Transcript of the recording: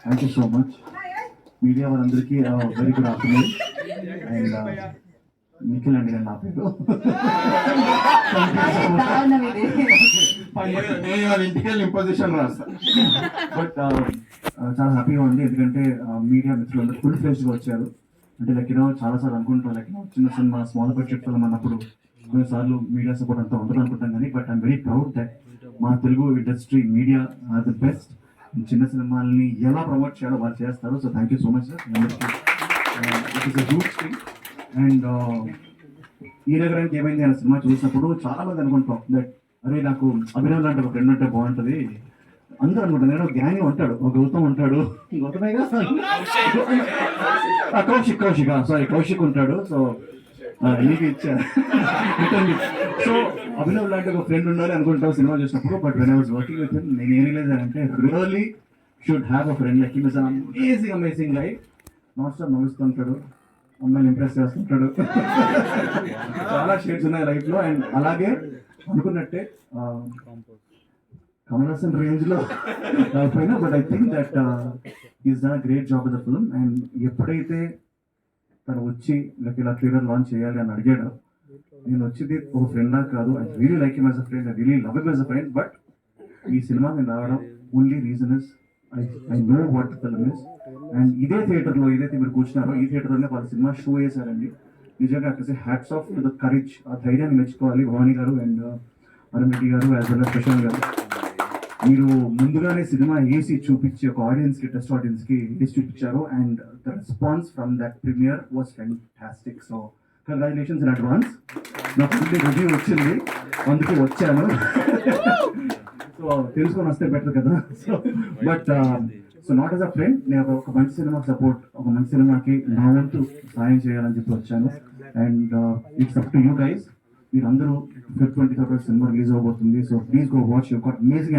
Thank you so much. Media వారందరికీ very good afternoon. And Nikhil అండి నేను నా పేరు. నేను వాళ్ళ ఇంటికి వెళ్ళి ఇంపోజిషన్ రాస్తా. బట్ చాలా హ్యాపీగా ఉంది, ఎందుకంటే మీడియా మిత్రులు ఫుల్ ఫ్లెజ్డ్గా వచ్చారు. అంటే లైక్ చాలాసార్లు అనుకుంటాం, లైక్ చిన్న సినిమా స్మాల్ బడ్జెట్ ఫిల్మ్ అన్నప్పుడు కొన్నిసార్లు మీడియా సపోర్ట్ అంతా ఉండదు అనుకుంటాం, కానీ but I'm very proud that మా Telugu industry media are the best. చిన్న సినిమాల్ని ఎలా ప్రమోట్ చేయాలో వాళ్ళు చేస్తారు. So thank you so much sir. It is a huge thing. And ఈ నగరానికి ఏమైంది అనే సినిమా చూసినప్పుడు చాలా మంది అనుకుంటాం దట్ అరే నాకు అభినవ్ లాంటి ఒక ఫ్రెండ్ ఉంటే బాగుంటుంది. అందరూ అనుకుంటాను, నేను గ్యాంగ్ ఉంటాడు, ఒక గౌతమ్ ఉంటాడు, కౌశిక్ ఉంటాడు. సో నీకు ఇచ్చారు. సో అభినవ్ లాంటి ఒక ఫ్రెండ్ ఉండాలి అనుకుంటావు సినిమా చూసినప్పుడు. But when I was working with him నేను ఏం రియలైజ్ అంటే really should have a friend like him. Is an amazing guy. Not stop నవ్విస్తుంటాడు, అమ్మాయిని ఇంప్రెస్ చేస్తుంటాడు. చాలా షేడ్స్ ఉన్నాయి లైఫ్ లో. అండ్ అలాగే అనుకున్నట్టే కమల్ హాసన్ రేంజ్ లో కాకపోయినా, but I think that is done a great job in the film. And ఎప్పుడైతే తను వచ్చి లైక్ ఇలా ట్రైలర్ లాంచ్ చేయాలి అని అడిగాడు, నేను వచ్చింది ఒక ఫ్రెండ్ లా కాదు, I really like him as a friend, I really love him as a friend. But ఈ సినిమా నేను రావడం only reason is I know what the film is. And ఇదే థియేటర్లో ఏదైతే మీరు కూర్చున్నారో ఈ థియేటర్లోనే వాళ్ళ సినిమా షో చేశారండి. నిజంగా అక్కడ hats off to the courage, ఆ ధైర్యాన్ని మెచ్చుకోవాలి భవానీ గారు అండ్ అరుణ్ రెడ్డి గారు యాజ్ వెల్ as ప్రశాంత్ గారు. మీరు ముందుగానే సినిమా వేసి చూపించి ఒక ఆడియన్స్ కి, టెస్ట్ ఆడియన్స్ కి వేసి చూపించారు. And the response from that premiere was fantastic. So congratulations in advance. నాకు ముందే రివ్యూ వచ్చింది, అందుకే వచ్చాను. సో తెలుసుకొని వస్తే బెటర్ కదా. So but so not as a friend, నేను ఒక మంచి సినిమా సపోర్ట్, ఒక మంచి సినిమాకి నా వంతు సాయం చేయాలని చెప్పి వచ్చాను. And it's up to you guys. మీరందరూ Feb 23 సినిమా రిలీజ్ అవబోతుంది. So please go watch. You got amazing